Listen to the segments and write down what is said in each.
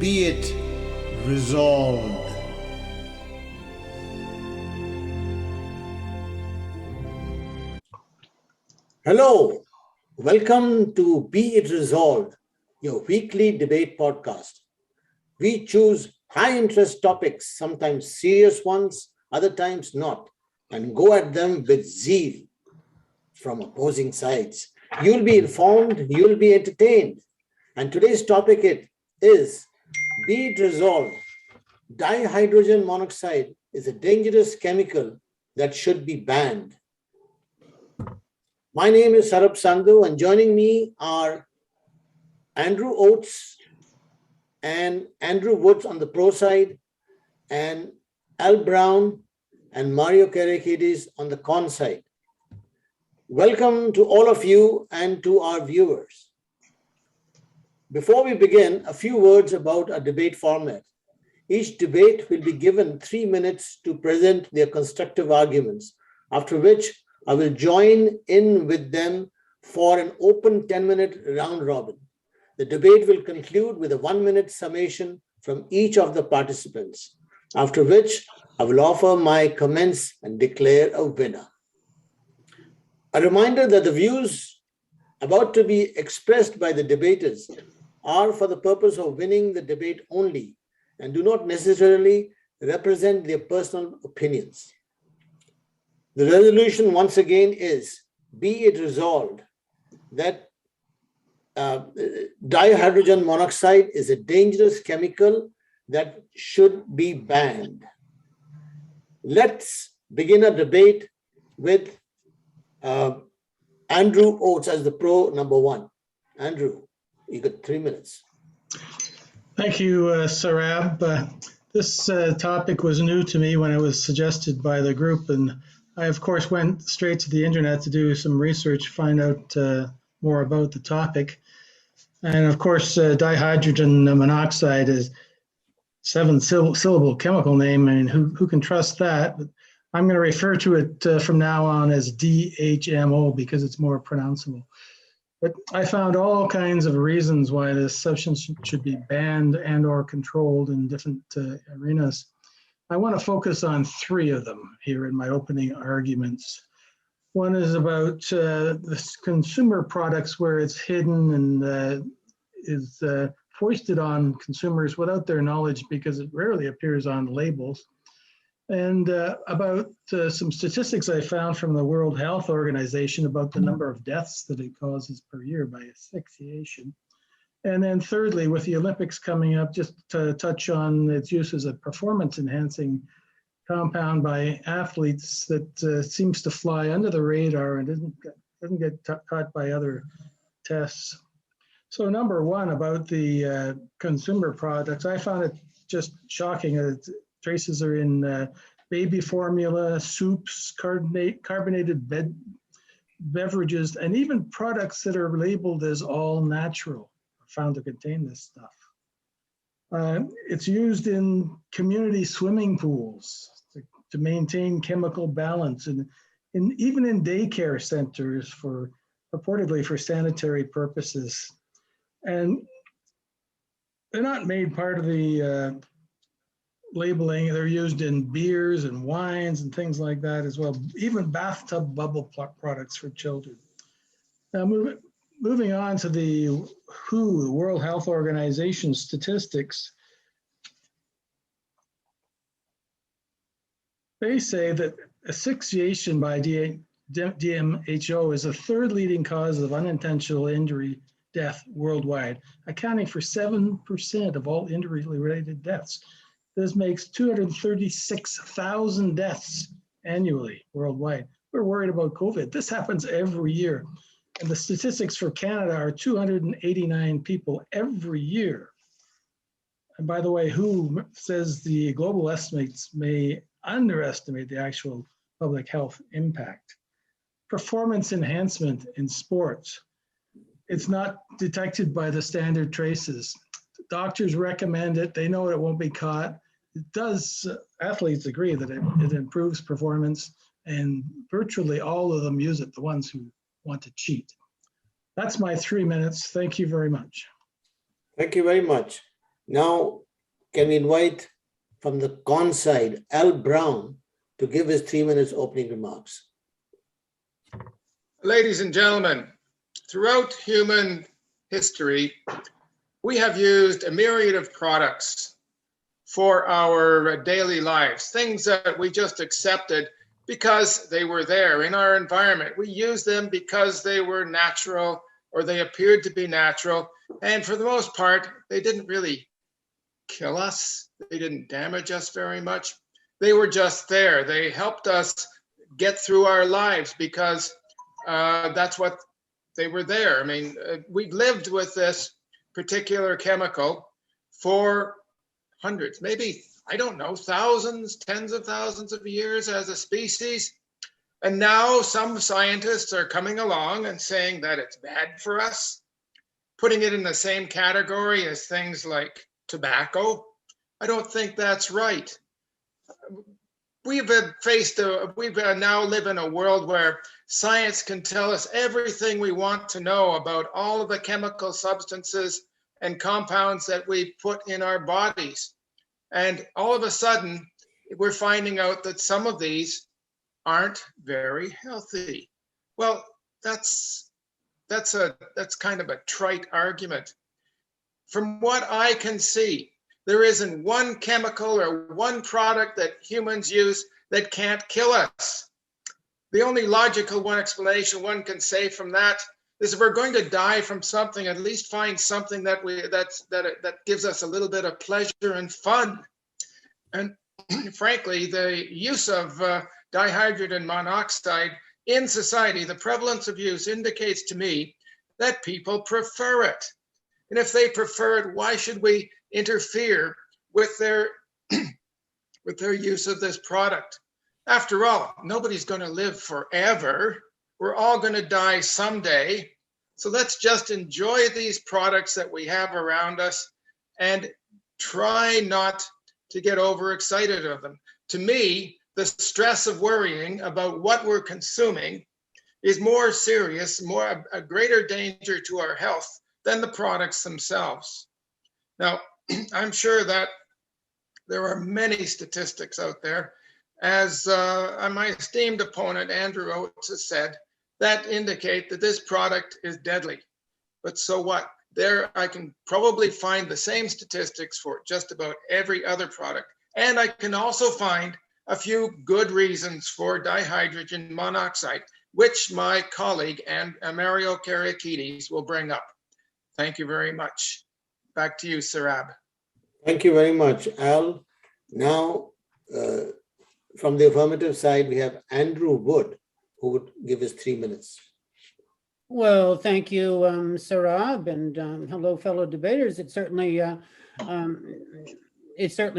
be it resolved. Hello, welcome to Be It Resolved, your weekly debate podcast. We choose high interest topics, sometimes serious ones, other times not, and go at them with zeal from opposing sides. You'll be informed, you'll be entertained. And today's topic is Be It Resolved. Dihydrogen monoxide is a dangerous chemical that should be banned. My name is Sarab Sandhu, and joining me are Andrew Oates and Andrew Woods on the pro side, and Al Brown and Mario Karakidis on the con side. Welcome to all of you and to our viewers. Before we begin, a few words about our debate format. Each debate will be given 3 minutes to present their constructive arguments, after which I will join in with them for an open 10-minute round robin. The debate will conclude with a 1-minute summation from each of the participants, after which I will offer my comments and declare a winner. A reminder that the views about to be expressed by the debaters are for the purpose of winning the debate only and do not necessarily represent their personal opinions. The resolution once again is, be it resolved that dihydrogen monoxide is a dangerous chemical that should be banned. Let's begin a debate with Andrew Oates as the pro number one. Andrew, you got 3 minutes. Thank you, Sarab. This topic was new to me when it was suggested by the group, and I, of course, went straight to the internet to do some research, find out more about the topic. And of course, dihydrogen monoxide is 7-syllable chemical name. I mean, who can trust that? But I'm going to refer to it from now on as DHMO because it's more pronounceable. But I found all kinds of reasons why this substance should be banned and or controlled in different arenas. I want to focus on 3 of them here in my opening arguments. One is about the consumer products where it's hidden and is foisted on consumers without their knowledge because it rarely appears on labels. And about some statistics I found from the World Health Organization about the number of deaths that it causes per year by asphyxiation. And then thirdly, with the Olympics coming up, just to touch on its use as a performance-enhancing compound by athletes that seems to fly under the radar and doesn't get caught by other tests. So number one, about the consumer products, I found it just shocking. Traces are in baby formula, soups, carbonated beverages, and even products that are labeled as all natural are found to contain this stuff. It's used in community swimming pools to maintain chemical balance, and even in daycare centers purportedly for sanitary purposes. And they're not made part of the labeling. They're used in beers and wines and things like that as well, even bathtub bubble products for children. Now moving on to the WHO, the World Health Organization statistics, they say that asphyxiation by DMHO is the 3rd leading cause of unintentional injury death worldwide, accounting for 7% of all injury-related deaths. This makes 236,000 deaths annually worldwide. We're worried about COVID. This happens every year. And the statistics for Canada are 289 people every year. And by the way, WHO says the global estimates may underestimate the actual public health impact. Performance enhancement in sports. It's not detected by the standard traces. Doctors recommend it. They know it won't be caught. It does, athletes agree that it improves performance, and virtually all of them use it, the ones who want to cheat. That's my 3 minutes. Thank you very much. Thank you very much. Now, can we invite from the con side, Al Brown, to give his 3 minutes opening remarks? Ladies and gentlemen, throughout human history, we have used a myriad of products for our daily lives, things that we just accepted because they were there in our environment. We used them because they were natural or they appeared to be natural. And for the most part, they didn't really kill us. They didn't damage us very much. They were just there. They helped us get through our lives because that's what they were there. I mean, we've lived with this particular chemical for hundreds, maybe, I don't know, thousands, tens of thousands of years as a species. And now some scientists are coming along and saying that it's bad for us, putting it in the same category as things like tobacco. I don't think that's right. We've now live in a world where science can tell us everything we want to know about all of the chemical substances and compounds that we put in our bodies. And all of a sudden, we're finding out that some of these aren't very healthy. Well, that's kind of a trite argument. From what I can see, there isn't one chemical or one product that humans use that can't kill us. The only logical one explanation one can say from that is if we're going to die from something, at least find something that gives us a little bit of pleasure and fun. And frankly, the use of dihydrogen monoxide in society, the prevalence of use indicates to me that people prefer it. And if they prefer it, why should we interfere with their use of this product? After all, nobody's going to live forever. We're all going to die someday. So let's just enjoy these products that we have around us and try not to get overexcited of them. To me, the stress of worrying about what we're consuming is more serious, a greater danger to our health than the products themselves. Now, I'm sure that there are many statistics out there, as my esteemed opponent, Andrew Oates, has said, that indicate that this product is deadly. But so what? There, I can probably find the same statistics for just about every other product. And I can also find a few good reasons for dihydrogen monoxide, which my colleague and Mario Karakides will bring up. Thank you very much. Back to you, Sarab. Thank you very much, Al. Now, from the affirmative side, we have Andrew Wood, who would give us 3 minutes. Well, thank you, Sarab, and hello, fellow debaters. It certainly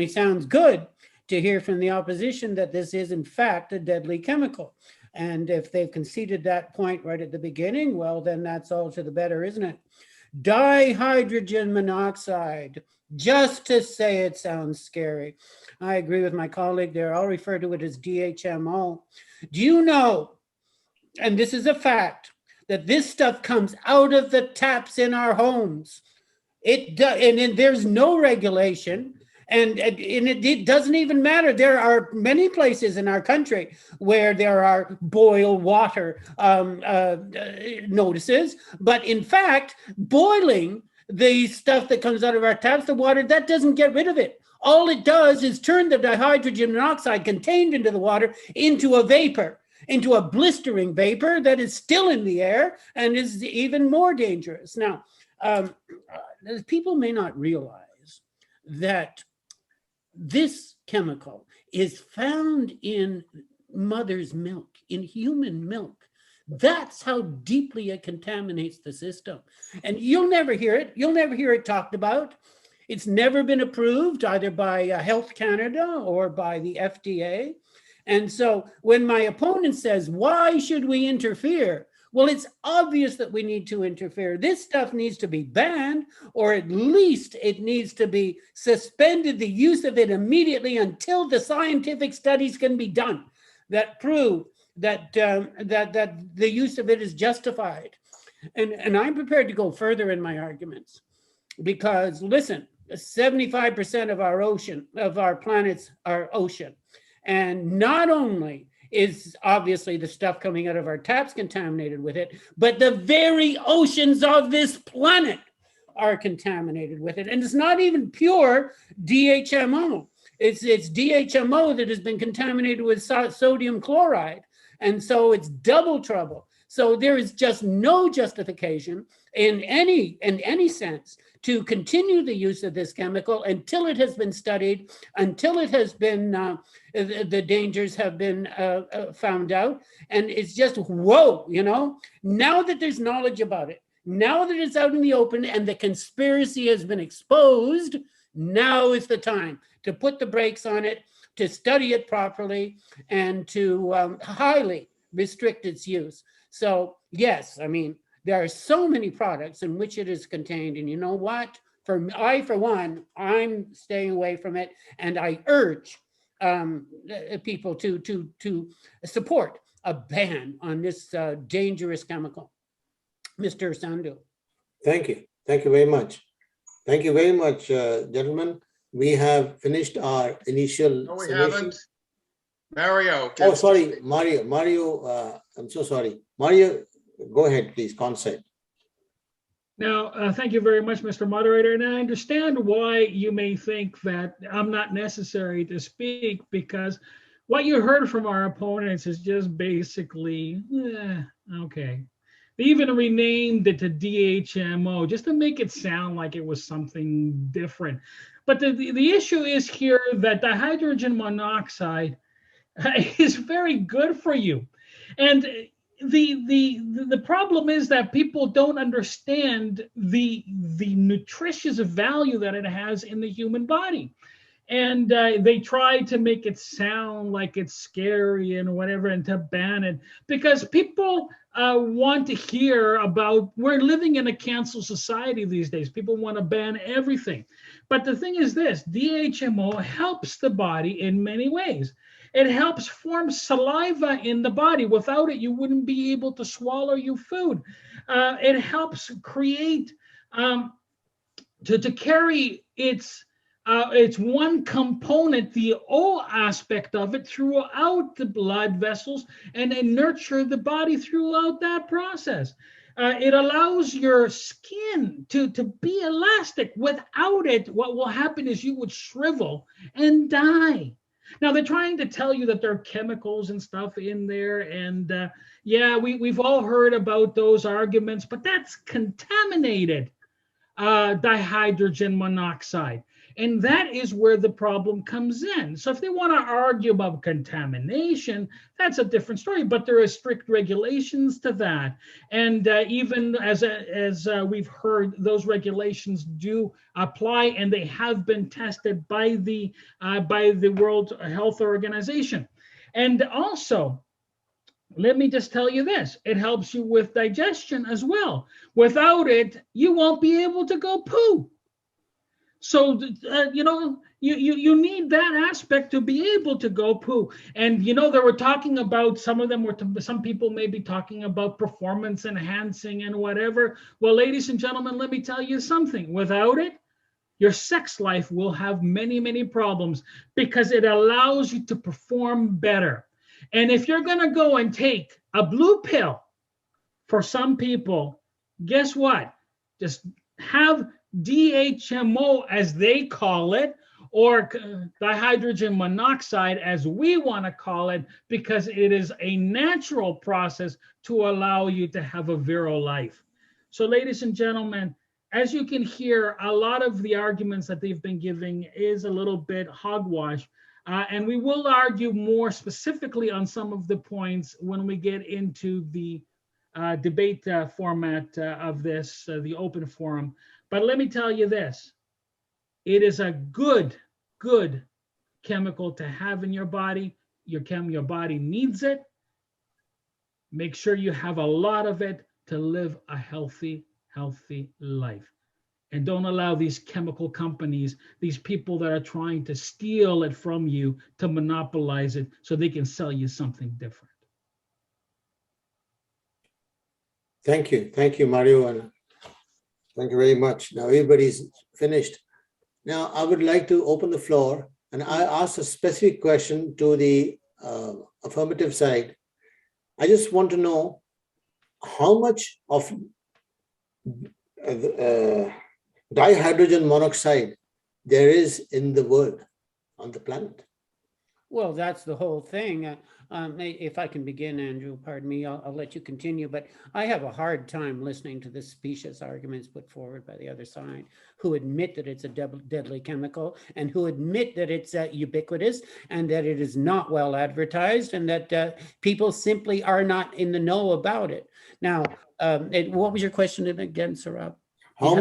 sounds good to hear from the opposition that this is, in fact, a deadly chemical. And if they've conceded that point right at the beginning, well, then that's all to the better, isn't it? Dihydrogen monoxide, just to say it sounds scary. I agree with my colleague there. I'll refer to it as DHMO. Do you know, and this is a fact, that this stuff comes out of the taps in our homes? And there's no regulation. And it doesn't even matter. There are many places in our country where there are boil water notices. But in fact, boiling the stuff that comes out of our taps, the water, that doesn't get rid of it. All it does is turn the dihydrogen monoxide contained into the water into a vapor, into a blistering vapor that is still in the air and is even more dangerous. Now, people may not realize that this chemical is found in mother's milk, in human milk. That's how deeply it contaminates the system. And you'll never hear it. You'll never hear it talked about. It's never been approved either by Health Canada or by the FDA. And so when my opponent says, why should we interfere? Well, it's obvious that we need to interfere. This stuff needs to be banned, or at least it needs to be suspended, the use of it immediately until the scientific studies can be done that prove that the use of it is justified. And I'm prepared to go further in my arguments because, listen, 75% of our ocean, of our planet's our ocean. And not only is obviously the stuff coming out of our taps contaminated with it, but the very oceans of this planet are contaminated with it. And it's not even pure DHMO. It's DHMO that has been contaminated with sodium chloride. And so it's double trouble. So there is just no justification in any sense to continue the use of this chemical until it has been studied, until it has been, the dangers have been found out. And it's just, whoa, you know, now that there's knowledge about it, now that it's out in the open and the conspiracy has been exposed, now is the time to put the brakes on it, to study it properly, and to highly restrict its use. So yes, I mean, there are so many products in which it is contained, and you know what? For one, I'm staying away from it, and I urge people to support a ban on this dangerous chemical. Mr. Sandhu. Thank you. Thank you very much. Thank you very much, gentlemen. We have finished our initial. No, we summation. haven't. Mario. Oh, sorry, Mario. Mario, I'm so sorry. Mario, go ahead, please. Concept. Now, thank you very much, Mr. Moderator. And I understand why you may think that I'm not necessary to speak, because what you heard from our opponents is just basically, okay. They even renamed it to DHMO just to make it sound like it was something different. But the issue is here that dihydrogen monoxide is very good for you. And the problem is that people don't understand the nutritious value that it has in the human body. And they try to make it sound like it's scary and whatever, and to ban it, because people want to hear about, we're living in a cancel society these days. People want to ban everything. But the thing is this, DHMO helps the body in many ways. It helps form saliva in the body. Without it, you wouldn't be able to swallow your food. It helps create, to carry its one component, the O aspect of it, throughout the blood vessels, and nurture the body throughout that process. It allows your skin to be elastic. Without it, what will happen is you would shrivel and die. Now, they're trying to tell you that there are chemicals and stuff in there. And yeah, we've all heard about those arguments, but that's contaminated dihydrogen monoxide. And that is where the problem comes in. So if they want to argue about contamination, that's a different story, but there are strict regulations to that. And even as we've heard, those regulations do apply, and they have been tested by the World Health Organization. And also, let me just tell you this, it helps you with digestion as well. Without it, you won't be able to go poo. So, you know, you need that aspect to be able to go poo. And, you know, they were talking about, some people may be talking about performance enhancing and whatever. Well, ladies and gentlemen, let me tell you something. Without it, your sex life will have many, many problems, because it allows you to perform better. And if you're going to go and take a blue pill for some people, guess what? Just have DHMO, as they call it, or dihydrogen monoxide, as we want to call it, because it is a natural process to allow you to have a virile life. So, ladies and gentlemen, as you can hear, a lot of the arguments that they've been giving is a little bit hogwash. And we will argue more specifically on some of the points when we get into the debate format of this, the open forum. But let me tell you this, it is a good chemical to have in your body. Your body needs it. Make sure you have a lot of it to live a healthy life. And don't allow these chemical companies, these people that are trying to steal it from you, to monopolize it so they can sell you something different. Thank you, Mario, and thank you very much. Now everybody's finished. Now, I would like to open the floor and I ask a specific question to the affirmative side. I just want to know how much of dihydrogen monoxide there is in the world, on the planet. Well, that's the whole thing. If I can begin, Andrew, pardon me, I'll let you continue, but I have a hard time listening to the specious arguments put forward by the other side, who admit that it's a deadly chemical and who admit that it's ubiquitous and that it is not well advertised and that people simply are not in the know about it. Now, what was your question again, Saurabh? How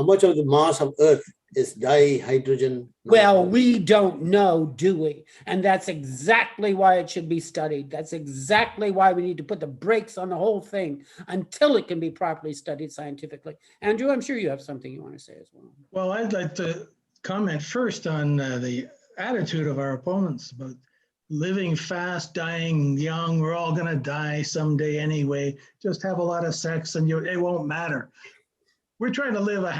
much of the mass of Earth is dihydrogen? Well, we don't know, do we? And that's exactly why it should be studied. That's exactly why we need to put the brakes on the whole thing until it can be properly studied scientifically. Andrew, I'm sure you have something you want to say as well. Well, I'd like to comment first on the attitude of our opponents about living fast, dying young. We're all going to die someday anyway. Just have a lot of sex and it won't matter. We're trying to live a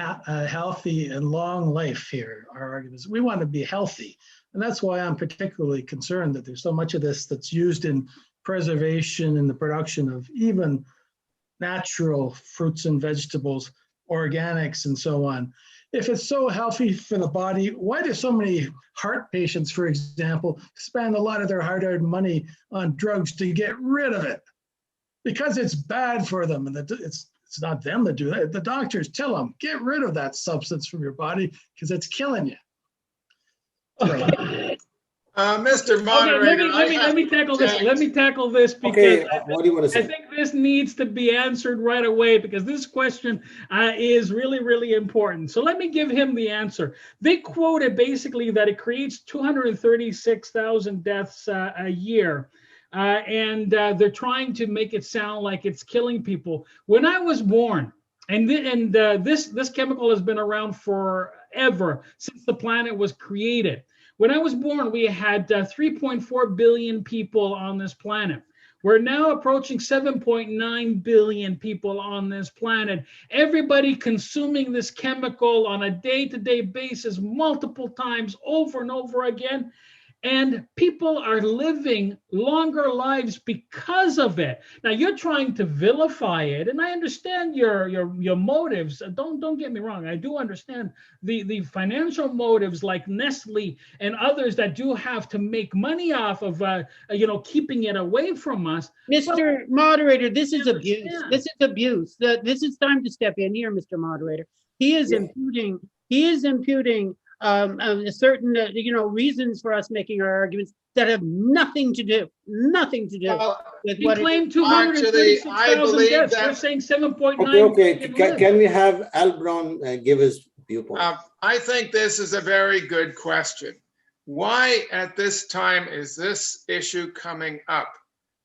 healthy and long life here, our arguments. We want to be healthy. And that's why I'm particularly concerned that there's so much of this that's used in preservation and the production of even natural fruits and vegetables, organics and so on. If it's so healthy for the body, why do so many heart patients, for example, spend a lot of their hard-earned money on drugs to get rid of it? Because it's bad for them, and it's not them that do that. The doctors tell them, get rid of that substance from your body because it's killing you. Mr. Moderator, okay, let me tackle this. Let me tackle this because okay, what do you want to say? I think this needs to be answered right away because this question is really, really important. So let me give him the answer. They quoted basically that it creates 236,000 deaths a year. And they're trying to make it sound like it's killing people. When I was born, and this chemical has been around forever, since the planet was created. When I was born, we had 3.4 billion people on this planet. We're now approaching 7.9 billion people on this planet. Everybody consuming this chemical on a day-to-day basis, multiple times, over and over again. And people are living longer lives because of it. Now you're trying to vilify it, and I understand your motives. Don't get me wrong. I do understand the financial motives, like Nestle and others that do have to make money off of keeping it away from us. Mr. Moderator, this is abuse. This is abuse. This is time to step in here, Mr. Moderator. He is imputing. Certain, reasons for us making our arguments that have nothing to do with He what claimed 236,000 deaths. We're saying 7.9. Okay. Can we have Al Brown give his viewpoint? I think this is a very good question. Why at this time is this issue coming up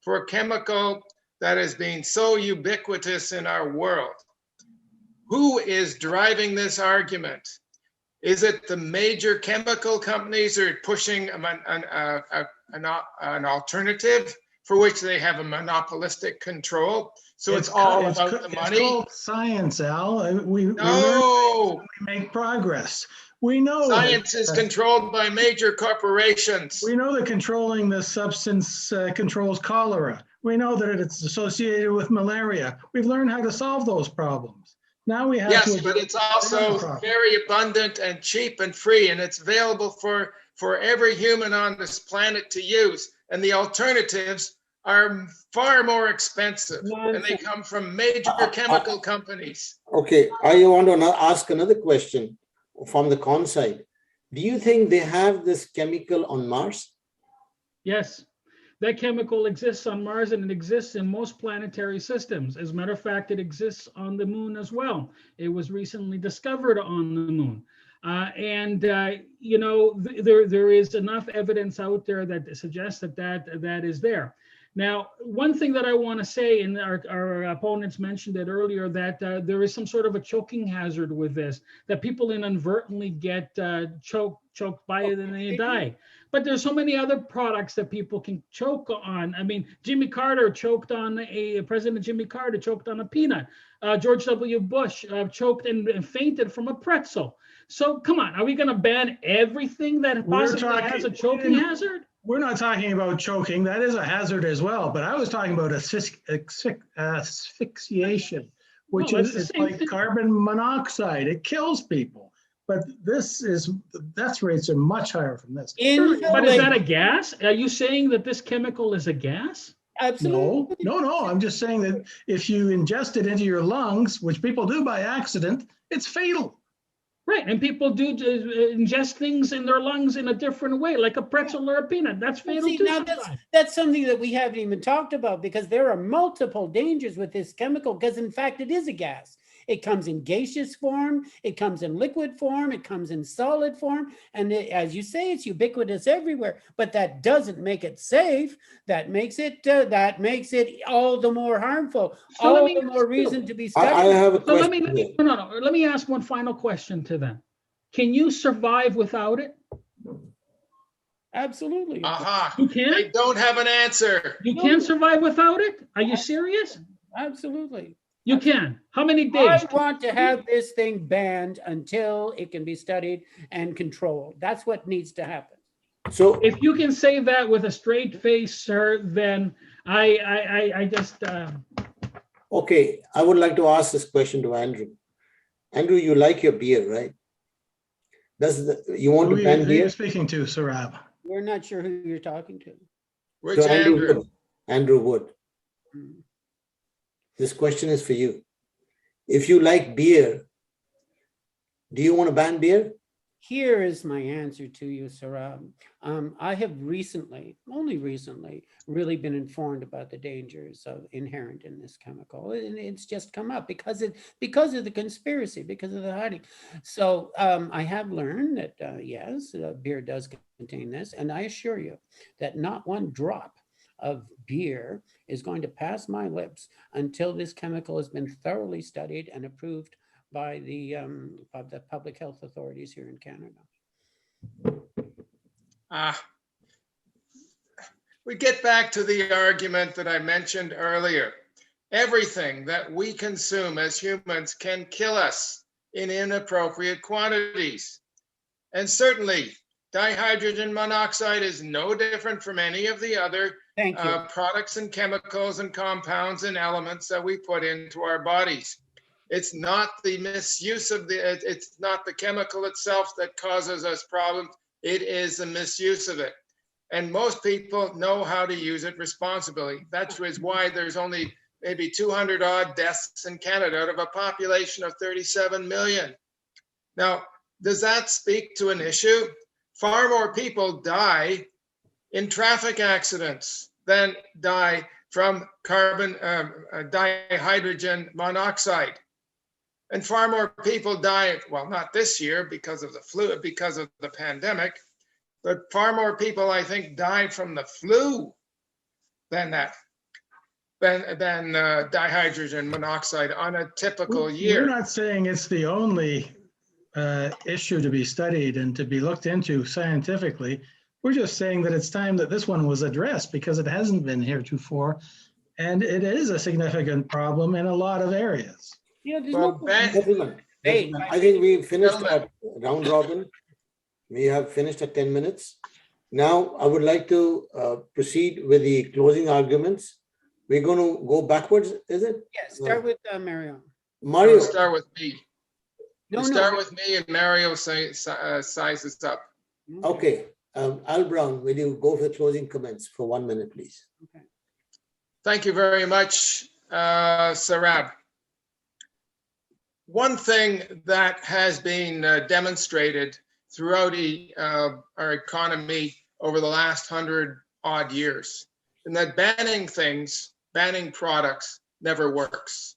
for a chemical that is being so ubiquitous in our world? Who is driving this argument? Is it the major chemical companies who are pushing an alternative for which they have a monopolistic control? So it's all about the money? It's called science, Al. We make progress. We know science is controlled by major corporations. We know that controlling the substance controls cholera. We know that it's associated with malaria. We've learned how to solve those problems. Now we have but it's also very abundant and cheap and free, and it's available for every human on this planet to use. And the alternatives are far more expensive, and they come from major chemical companies. Okay, I want to ask another question from the con side. Do you think they have this chemical on Mars? Yes. That chemical exists on Mars and it exists in most planetary systems. As a matter of fact, it exists on the moon as well. It was recently discovered on the moon. There is enough evidence out there that suggests that is there. Now, one thing that I want to say, and our opponents mentioned it earlier, that there is some sort of a choking hazard with this, that people inadvertently get choked by it and they die. But there's so many other products that people can choke on. I mean, President Jimmy Carter choked on a peanut. George W. Bush choked and fainted from a pretzel. So come on, are we going to ban everything that possibly has a choking hazard? We're not talking about choking. That is a hazard as well. But I was talking about asphyxiation, which is like carbon monoxide. It kills people. But the death rates are much higher from this. But is that a gas? Are you saying that this chemical is a gas? Absolutely. No. I'm just saying that if you ingest it into your lungs, which people do by accident, it's fatal. Right, and people do ingest things in their lungs in a different way, like a pretzel or a peanut. That's fatal too. Now that's something that we haven't even talked about, because there are multiple dangers with this chemical, because in fact it is a gas. It comes in gaseous form, it comes in liquid form, it comes in solid form, and as you say, it's ubiquitous everywhere. But that doesn't make it safe. That makes it all the more harmful. So all the more reason to be studied. I have a question. Let me ask one final question to them. Can you survive without it? Absolutely. Aha. You can? They don't have an answer. You can survive without it? Are you serious? Absolutely. You can. How many days? I want to have this thing banned until it can be studied and controlled. That's what needs to happen. So If you can say that with a straight face, sir, then I just. okay, I would like to ask this question to Andrew. Andrew, you like your beer, right? You want to ban Who are beer? you speaking to, Sarab? We're not sure who you're talking to. Which To Andrew? Wood. Andrew Wood. Hmm. This question is for you. If you like beer, do you want to ban beer? Here is my answer to you, Sarab. I have only recently, really been informed about the dangers inherent in this chemical. And it's just come up because of the conspiracy, because of the hiding. So I have learned that, yes, beer does contain this. And I assure you that not one drop of beer is going to pass my lips until this chemical has been thoroughly studied and approved by the public health authorities here in Canada. We get back to the argument that I mentioned earlier. Everything that we consume as humans can kill us in inappropriate quantities. And certainly, dihydrogen monoxide is no different from any of the other products and chemicals and compounds and elements that we put into our bodies. It's not the misuse of it's not the chemical itself that causes us problems. It is the misuse of it. And most people know how to use it responsibly. That is why there's only maybe 200 odd deaths in Canada out of a population of 37 million. Now, does that speak to an issue? Far more people die in traffic accidents than die from dihydrogen monoxide. And far more people die, well, not this year because of the flu, because of the pandemic, but far more people, I think, died from the flu than dihydrogen monoxide on a typical year. We're not saying it's the only issue to be studied and to be looked into scientifically. We're just saying that it's time that this one was addressed because it hasn't been heretofore, and it is a significant problem in a lot of areas. Yeah, there's Gentlemen, I think we finished at round robin. We have finished at 10 minutes. Now, I would like to proceed with the closing arguments. We're going to go backwards, is it? Yes, start with Mario. Mario. Start with me. Start with me and Mario sizes up. Okay. Al Brown, will you go for closing comments for 1 minute, please? Okay. Thank you very much, Sarab. One thing that has been demonstrated throughout our economy over the last 100 odd years, and that banning products never works.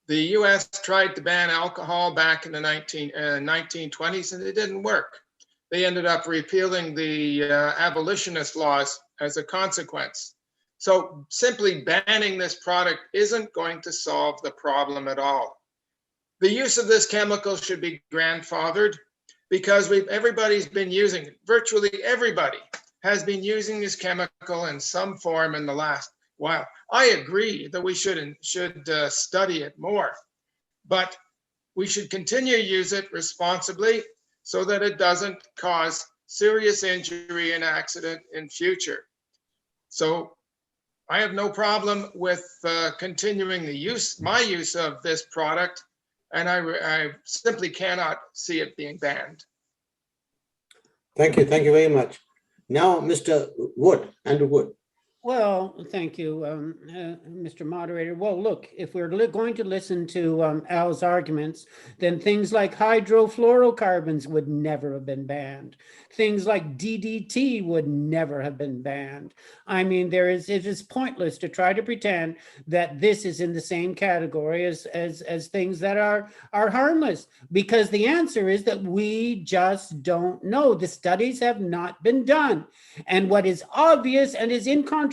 The US tried to ban alcohol back in the 1920s and it didn't work. They ended up repealing the abolitionist laws as a consequence. So simply banning this product isn't going to solve the problem at all. The use of this chemical should be grandfathered because everybody's been using it. Virtually everybody has been using this chemical in some form in the last while. I agree that we should study it more, but we should continue to use it responsibly so that it doesn't cause serious injury and accident in future. So I have no problem with continuing my use of this product, and I simply cannot see it being banned. Thank you very much. Now, Mr. Wood, Andrew Wood. Well, thank you, Mr. Moderator. Well, look, if we're going to listen to Al's arguments, then things like hydrofluorocarbons would never have been banned. Things like DDT would never have been banned. I mean, it is pointless to try to pretend that this is in the same category as things that are harmless, because the answer is that we just don't know. The studies have not been done. And what is obvious and is incontrovertible,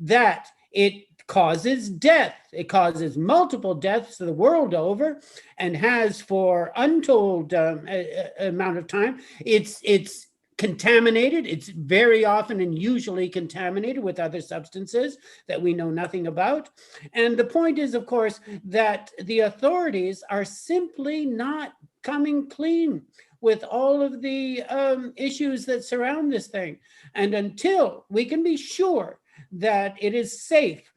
that it causes death. It causes multiple deaths the world over, and has for untold amount of time. It's contaminated. It's very often and usually contaminated with other substances that we know nothing about. And the point is, of course, that the authorities are simply not coming clean with all of the issues that surround this thing. And until we can be sure that it is safe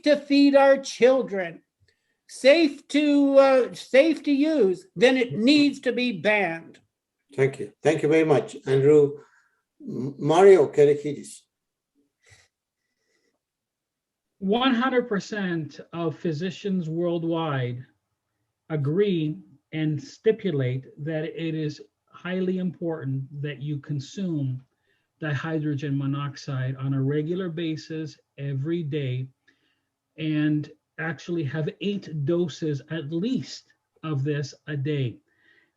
to feed our children, safe to use, then it needs to be banned. Thank you very much, Andrew. Mario Kerekidis. 100% of physicians worldwide agree and stipulate that it is highly important that you consume dihydrogen monoxide on a regular basis every day, and actually have 8 doses at least of this a day.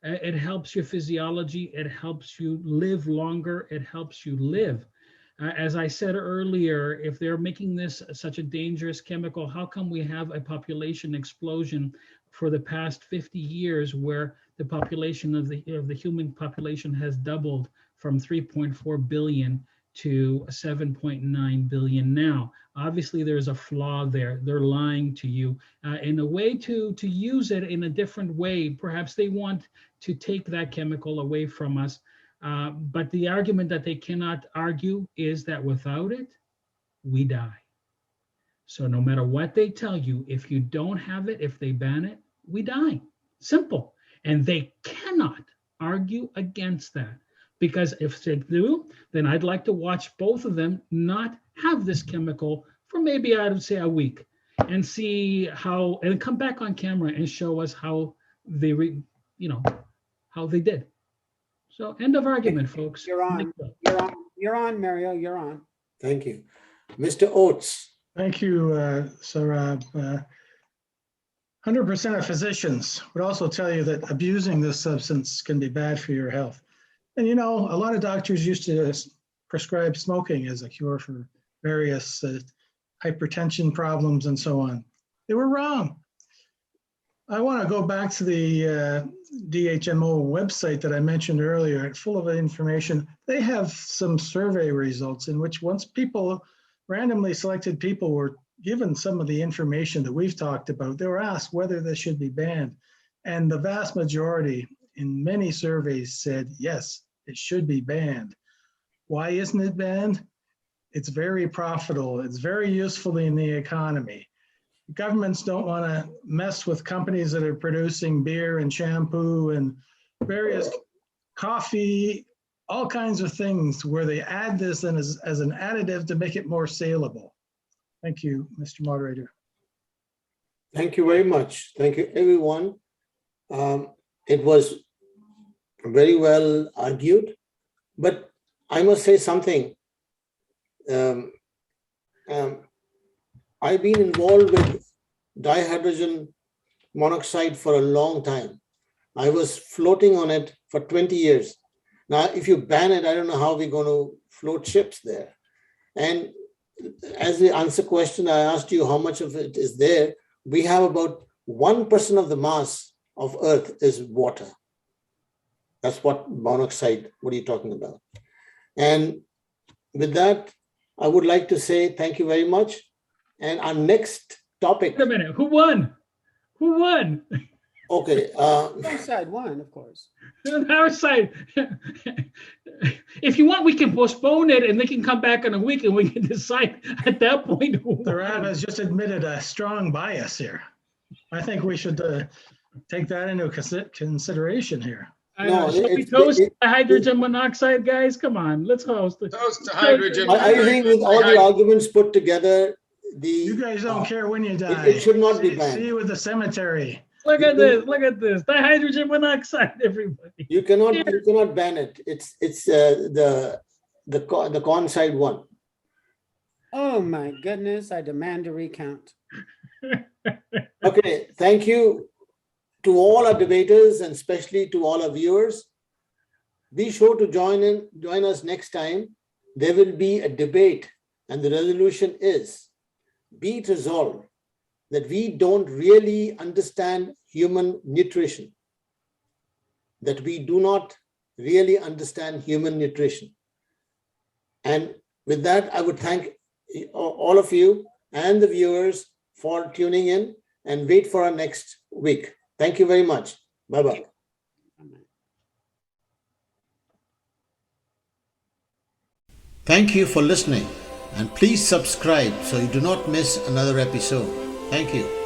It helps your physiology, it helps you live longer, it helps you live. As I said earlier, if they're making this such a dangerous chemical, how come we have a population explosion for the past 50 years, where the population of the human population has doubled from 3.4 billion to 7.9 billion now? Obviously, there's a flaw there. They're lying to you in a way to use it in a different way. Perhaps they want to take that chemical away from us. But the argument that they cannot argue is that without it, we die. So no matter what they tell you, if you don't have it, if they ban it, we die. Simple. And they cannot argue against that, because if they do, then I'd like to watch both of them not have this chemical for maybe, I would say, a week, and see how, and come back on camera and show us how they, how they did. So end of argument, folks. You're on, Mario, you're on. Thank you. Mr. Oates. Thank you, Sarab. 100% of physicians would also tell you that abusing this substance can be bad for your health. And a lot of doctors used to prescribe smoking as a cure for various hypertension problems and so on. They were wrong. I want to go back to the DHMO website that I mentioned earlier. It's full of information. They have some survey results in which randomly selected people were given some of the information that we've talked about. They were asked whether this should be banned. And the vast majority in many surveys said, yes, it should be banned. Why isn't it banned? It's very profitable. It's very useful in the economy. Governments don't want to mess with companies that are producing beer and shampoo and various coffee, all kinds of things where they add this in as an additive to make it more saleable. Thank you, Mr. Moderator. Thank you very much. Thank you, everyone. It was very well argued, but I must say something. I've been involved with dihydrogen monoxide for a long time. I was floating on it for 20 years. Now, if you ban it, I don't know how we're going to float ships there. And as the answer question, I asked you how much of it is there. We have about 1% of the mass of Earth is water. That's what monoxide, what are you talking about? And with that, I would like to say thank you very much. And our next topic. Wait a minute, who won? Who won? Okay. Our side won, of course. On our side. If you want, we can postpone it and they can come back in a week and we can decide at that point. Who The won. RAB has just admitted a strong bias here. I think we should take that into consideration here. I No, know. Shall we it- toast it- the hydrogen monoxide, guys? Come on, let's host it. Toast to hydrogen. I think with all the arguments put together, You guys don't care when you die. it should not be See banned. you at the cemetery. Look at this, look at this. Dihydrogen monoxide, everybody. You cannot ban it. It's the con side one. Oh my goodness, I demand a recount. Okay, thank you to all our debaters and especially to all our viewers. Be sure to join us next time. There will be a debate and the resolution is, be it resolved that we don't really understand human nutrition, that we do not really understand human nutrition. And with that, I would thank all of you and the viewers for tuning in and wait for our next week. Thank you very much. Bye-bye. Thank you for listening and please subscribe so you do not miss another episode. Thank you.